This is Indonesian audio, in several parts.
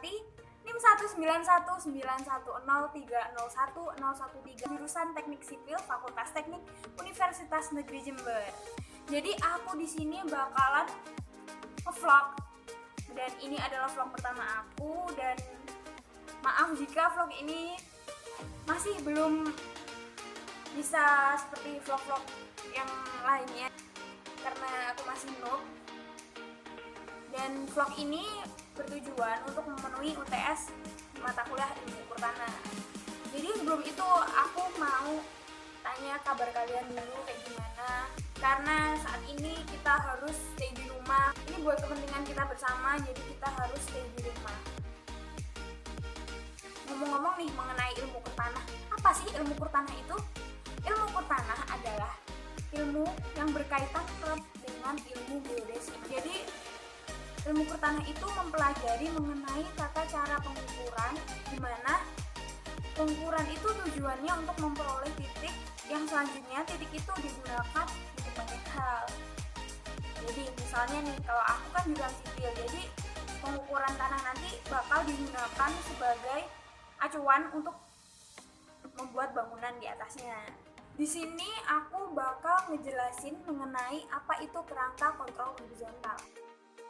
Sakti, NIM 1919103010113, jurusan Teknik Sipil, Fakultas Teknik, Universitas Negeri Jember. Jadi aku di sini bakalan nge-vlog, dan ini adalah vlog pertama aku, dan maaf jika vlog ini masih belum bisa seperti vlog-vlog yang lainnya karena aku masih noob. Dan vlog ini bertujuan untuk memenuhi UTS mata kuliah ilmu ukur tanah. Jadi sebelum itu aku mau tanya kabar kalian dulu kayak gimana, karena saat ini kita harus stay di rumah. Ini buat kepentingan kita bersama, jadi kita harus stay di rumah. Ngomong-ngomong nih mengenai ilmu ukur tanah, apa sih ilmu ukur tanah itu? Ilmu ukur tanah adalah ilmu yang berkaitan erat dengan ilmu geodesi. Jadi ilmu ukur tanah itu mempelajari mengenai tata cara pengukuran, di mana pengukuran itu tujuannya untuk memperoleh titik yang selanjutnya titik itu digunakan untuk banyak hal. Jadi misalnya nih, kalau aku kan jurusan sipil, jadi pengukuran tanah nanti bakal digunakan sebagai acuan untuk membuat bangunan di atasnya. Di sini aku bakal ngejelasin mengenai apa itu kerangka kontrol horizontal.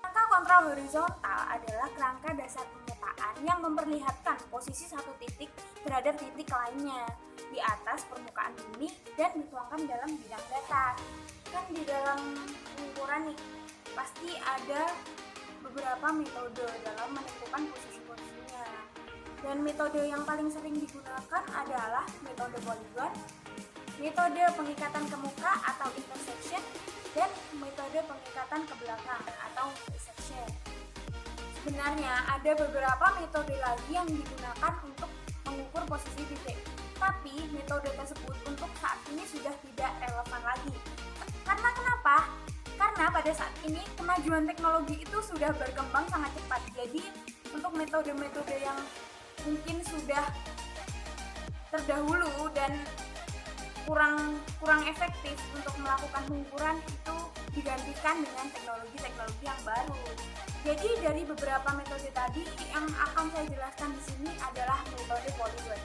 Kerangka kontrol horizontal adalah kerangka dasar pemetaan yang memperlihatkan posisi satu titik terhadap titik lainnya di atas permukaan bumi dan dituangkan dalam bidang datar. Kan di dalam pengukuran nih pasti ada beberapa metode dalam menentukan posisi-posisinya. Dan metode yang paling sering digunakan adalah metode poligon, metode pengikatan ke muka atau intersection, dan metode pengikatan ke belakang atau resection. Sebenarnya ada beberapa metode lagi yang digunakan untuk mengukur posisi titik, tapi metode tersebut untuk saat ini sudah tidak relevan lagi. Karena kenapa? Karena pada saat ini kemajuan teknologi itu sudah berkembang sangat cepat. Jadi untuk metode-metode yang mungkin sudah terdahulu dan kurang efektif untuk melakukan pengukuran itu digantikan dengan teknologi yang baru. Jadi dari beberapa metode tadi yang akan saya jelaskan di sini adalah metode poligon.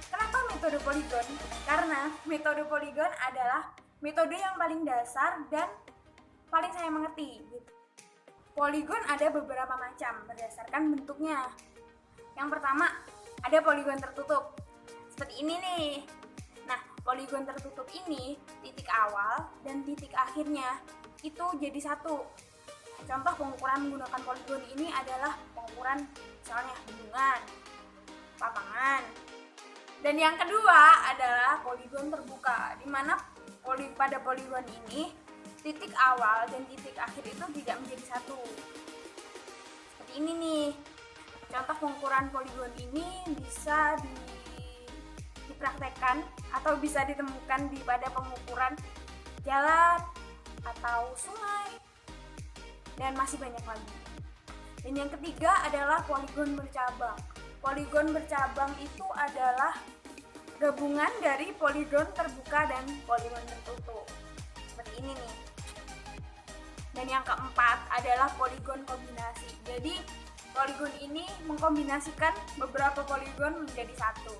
Kenapa metode poligon? Karena metode poligon adalah metode yang paling dasar dan paling saya mengerti. Poligon ada beberapa macam berdasarkan bentuknya. Yang pertama, ada poligon tertutup. Seperti ini nih. Nah, poligon tertutup ini, titik awal dan titik akhirnya itu jadi satu. Contoh pengukuran menggunakan poligon ini adalah pengukuran misalnya bendungan, lapangan. Dan yang kedua adalah poligon terbuka, di mana pada poligon ini titik awal dan titik akhir itu tidak menjadi satu. Seperti ini nih. Contoh pengukuran poligon ini bisa dipraktekkan atau bisa ditemukan pada pengukuran jalan atau sungai dan masih banyak lagi. Dan yang ketiga adalah poligon bercabang. Poligon bercabang itu adalah gabungan dari poligon terbuka dan poligon tertutup. Seperti ini nih. Dan yang keempat adalah poligon kombinasi. Jadi poligon ini mengkombinasikan beberapa poligon menjadi satu.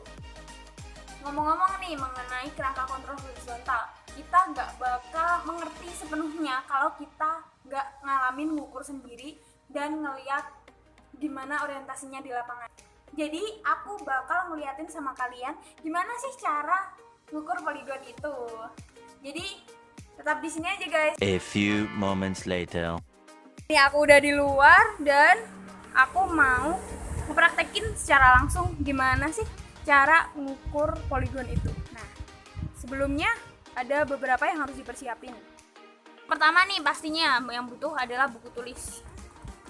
Ngomong-ngomong nih mengenai kerangka kontrol horizontal, kita nggak bakal mengerti sepenuhnya kalau kita nggak ngalamin ngukur sendiri dan ngeliat gimana orientasinya di lapangan. Jadi aku bakal ngeliatin sama kalian gimana sih cara ngukur poligon itu. Jadi tetap di sini aja guys. A few moments later. Ini aku udah di luar dan aku mau mempraktekin secara langsung gimana sih cara mengukur poligon itu. Nah, sebelumnya ada beberapa yang harus dipersiapin. Pertama nih pastinya yang butuh adalah buku tulis.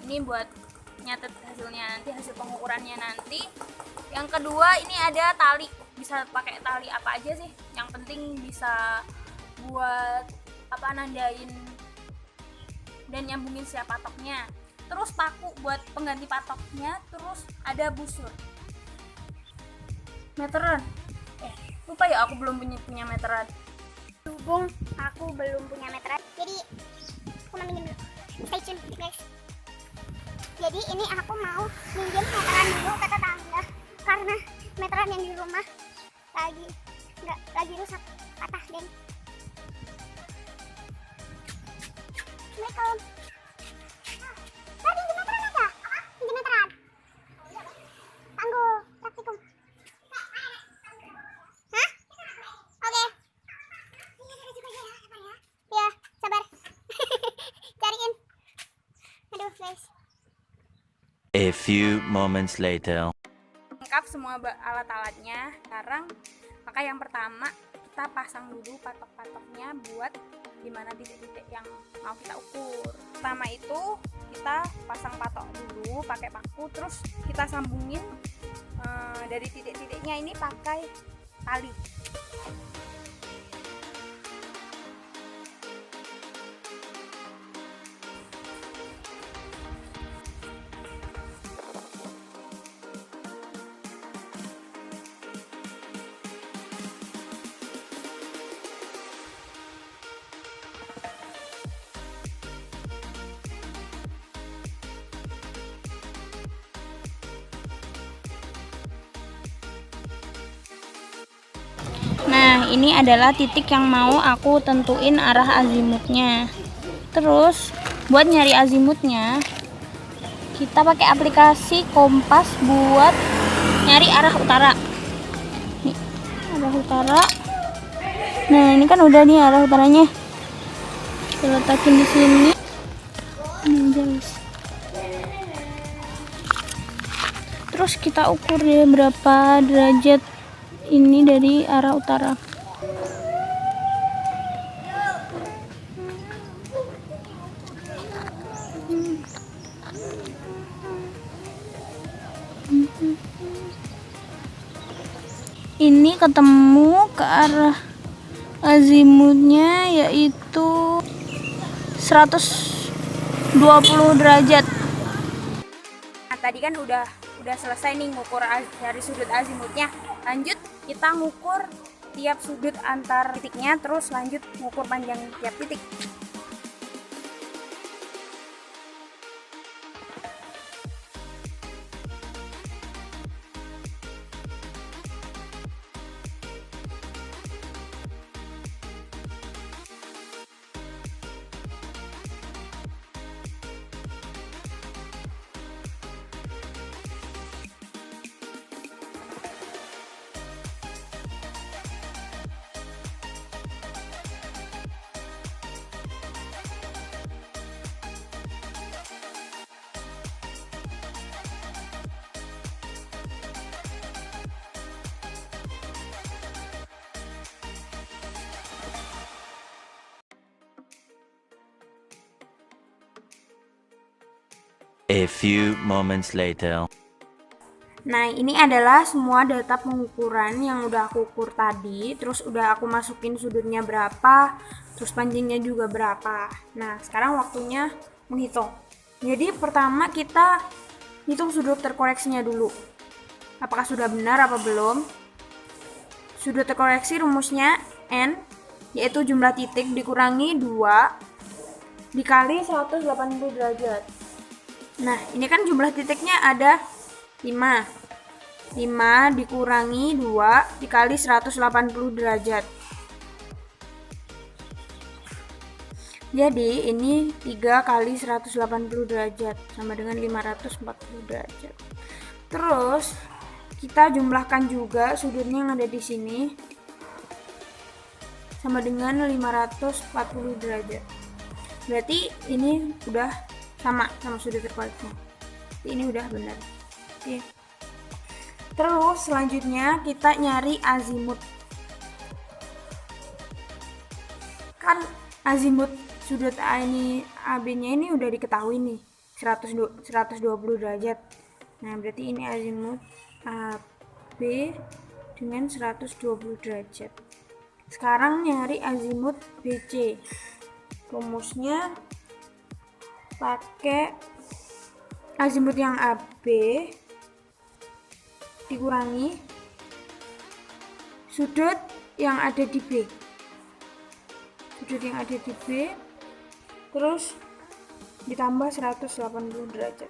Ini buat nyatet hasilnya nanti, hasil pengukurannya nanti. Yang kedua ini ada tali. Bisa pakai tali apa aja sih. Yang penting bisa buat nandain dan nyambungin siap patoknya. Terus paku buat pengganti patoknya, terus ada busur. Meteran. Lupa ya aku belum punya meteran. Hubung aku belum punya meteran. Jadi aku mau minjem dulu. Stay tune guys. Jadi ini aku mau minjem meteran beneran yang di rumah lagi rusak, patah geng. Assalamualaikum. Tadi gemeteran aja? Gemeteran. Tangguh praktikum. Hah? Oke. Ya, sabar. Cariin. Aduh guys. A few moments later. Lengkap semua alat-alatnya. Sekarang maka yang pertama kita pasang dulu patok-patoknya buat dimana titik-titik yang mau kita ukur. Pertama itu kita pasang patok dulu pakai paku, terus kita sambungin dari titik-titiknya ini pakai tali. Nah, ini adalah titik yang mau aku tentuin arah azimutnya. Terus, buat nyari azimutnya, kita pakai aplikasi kompas buat nyari arah utara. Nih, arah utara. Nah, ini kan udah nih arah utaranya. Kita letakin di sini. Jelas. Terus kita ukur ya berapa derajat ini dari arah utara. Ini ketemu ke arah azimutnya yaitu 120 derajat. Nah, tadi kan udah selesai nih ngukur dari sudut azimutnya. Lanjut kita ngukur tiap sudut antar titiknya, terus lanjut ngukur panjang tiap titik. A few moments later. Nah, ini adalah semua data pengukuran yang udah aku ukur tadi, terus udah aku masukin sudutnya berapa, terus panjangnya juga berapa. Nah, sekarang waktunya menghitung. Jadi pertama kita hitung sudut terkoreksinya dulu. Apakah sudah benar apa belum? Sudut terkoreksi rumusnya N, yaitu jumlah titik dikurangi 2 dikali 180 derajat. Nah, ini kan jumlah titiknya ada 5 dikurangi 2 dikali 180 derajat. Jadi ini 3 kali 180 derajat sama dengan 540 derajat. Terus kita jumlahkan juga sudutnya yang ada di sini sama dengan 540 derajat. Berarti ini udah sama sudut terkoreksi. Ini udah benar. Oke. Terus selanjutnya kita nyari azimut. Kan azimut sudut AB-nya ini udah diketahui nih, 120 derajat. Nah, berarti ini azimut AB dengan 120 derajat. Sekarang nyari azimut BC. Rumusnya pakai azimut yang AB dikurangi sudut yang ada di B. Sudut yang ada di B terus ditambah 180 derajat.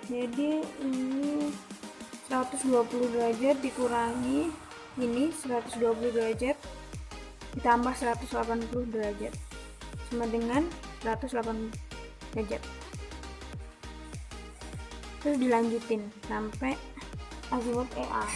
Jadi ini 120 derajat dikurangi ini 120 derajat ditambah 180 derajat sama dengan 180 derajat. Terus dilanjutin sampai azimut EA.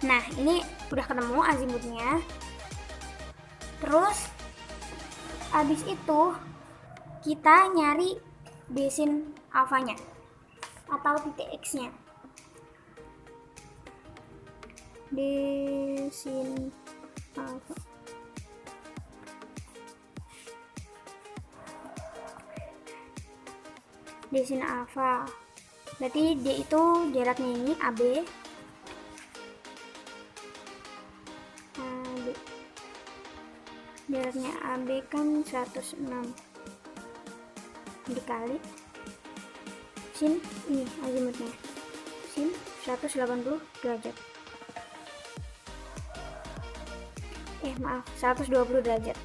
Nah, ini udah ketemu azimutnya. Terus habis itu kita nyari desin alfanya atau titik X-nya. Desin alfa. Desin alfa. Berarti dia itu jaraknya ini AB. Jaraknya AB kan 106 dikali sin ini azimutnya sin 180 derajat. Maaf 120 derajat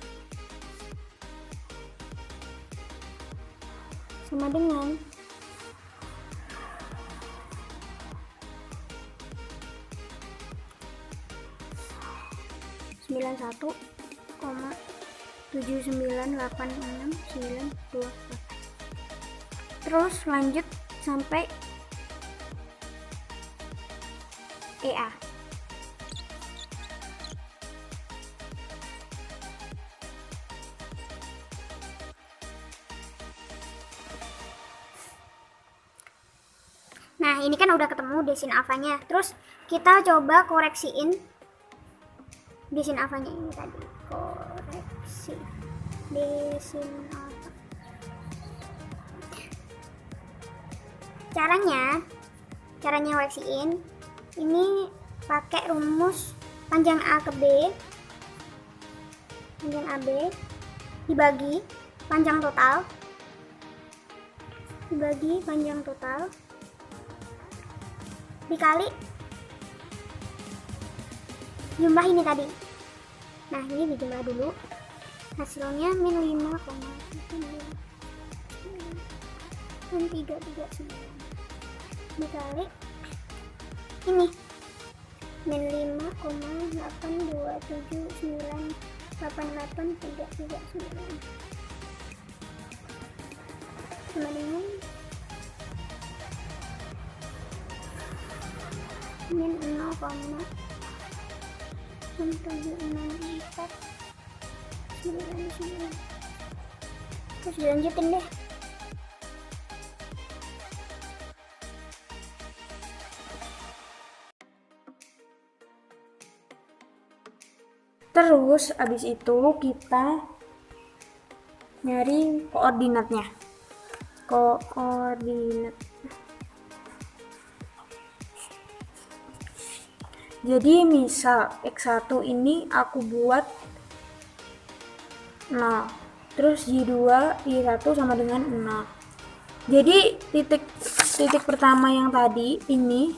sama dengan 91,7986924. Terus lanjut sampai EA. Nah, ini kan udah ketemu desin alfanya. Terus kita coba koreksiin desin alfanya ini tadi. Koreksi desin alfa. Caranya koreksiin ini pakai rumus panjang A ke B, panjang AB dibagi panjang total, dikali jumlah ini tadi. Nah, ini dijumlah dulu, hasilnya min 5,339 dikali ini min 5,82798839 sama dengan min 0,76499. Terus dilanjutin deh. Terus abis itu kita nyari koordinatnya. Jadi misal X1 ini aku buat 0, terus Y2, Y1 sama dengan 0. Jadi titik pertama yang tadi ini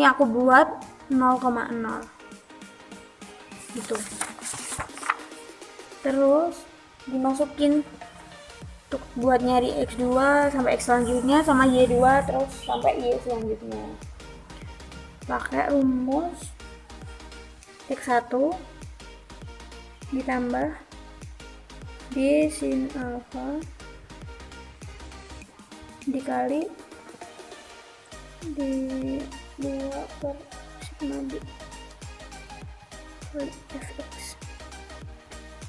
aku buat 0,0 gitu. Terus dimasukin untuk buat nyari X2 sampai X selanjutnya sama Y2 terus sampai Y selanjutnya. Pakai rumus X1 ditambah D sin alfa dikali D2 per sigma D fx.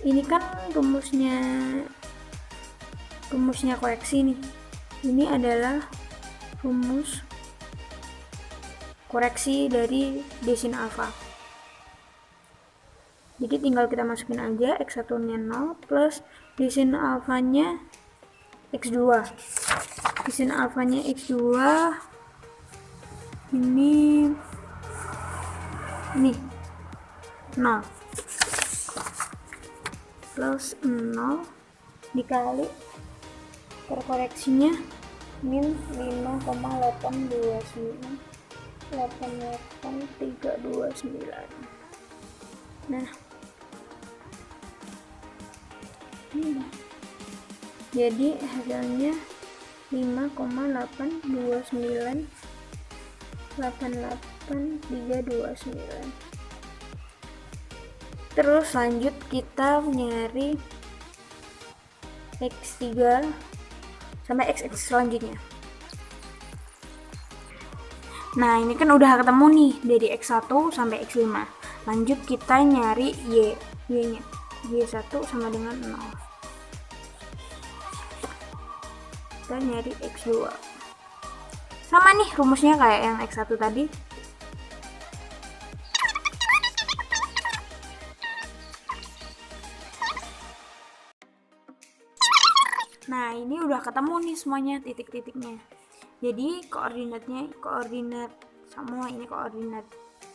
Ini kan rumusnya koreksi nih. Ini adalah rumus koreksi dari desin alfa. Jadi tinggal kita masukin aja X1 nya 0 plus desin alfanya X2. Desin alfanya X2 ini 0 plus 0 dikali Terkoreksinya min 5,829 Nah, ini jadi hasilnya 5,82988,329. Terus lanjut kita nyari X3 sampai XX selanjutnya. Nah, ini kan udah ketemu nih dari X1 sampai X5. Lanjut kita nyari Y-nya. Y1 sama dengan 0. Kita nyari X2. Sama nih rumusnya kayak yang X1 tadi. Nah, ini udah ketemu nih semuanya titik-titiknya. Jadi koordinat semua ini koordinat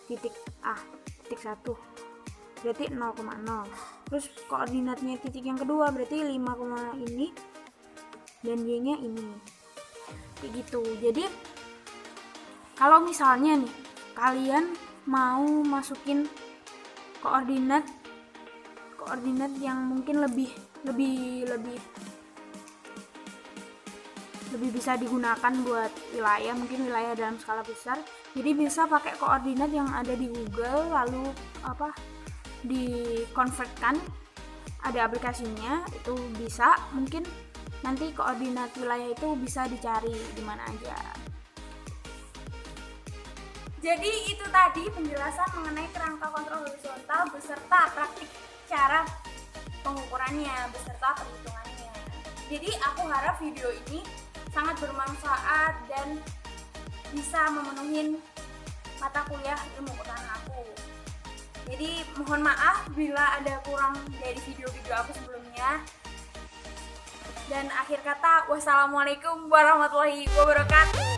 titik A, titik 1 berarti 0,0. Terus koordinatnya titik yang kedua berarti 5, ini dan Y-nya ini. Kayak gitu. Jadi kalau misalnya nih kalian mau masukin koordinat yang mungkin lebih bisa digunakan buat wilayah, mungkin wilayah dalam skala besar, jadi bisa pakai koordinat yang ada di Google, lalu dikonvertkan, ada aplikasinya, itu bisa, mungkin nanti koordinat wilayah itu bisa dicari di mana aja. Jadi itu tadi penjelasan mengenai kerangka kontrol horizontal beserta praktik cara pengukurannya beserta perhitungannya. Jadi aku harap video ini sangat bermanfaat dan bisa memenuhi mata kuliah ilmu pertanahan aku. Jadi mohon maaf bila ada kurang dari video-video aku sebelumnya. Dan akhir kata, wassalamualaikum warahmatullahi wabarakatuh.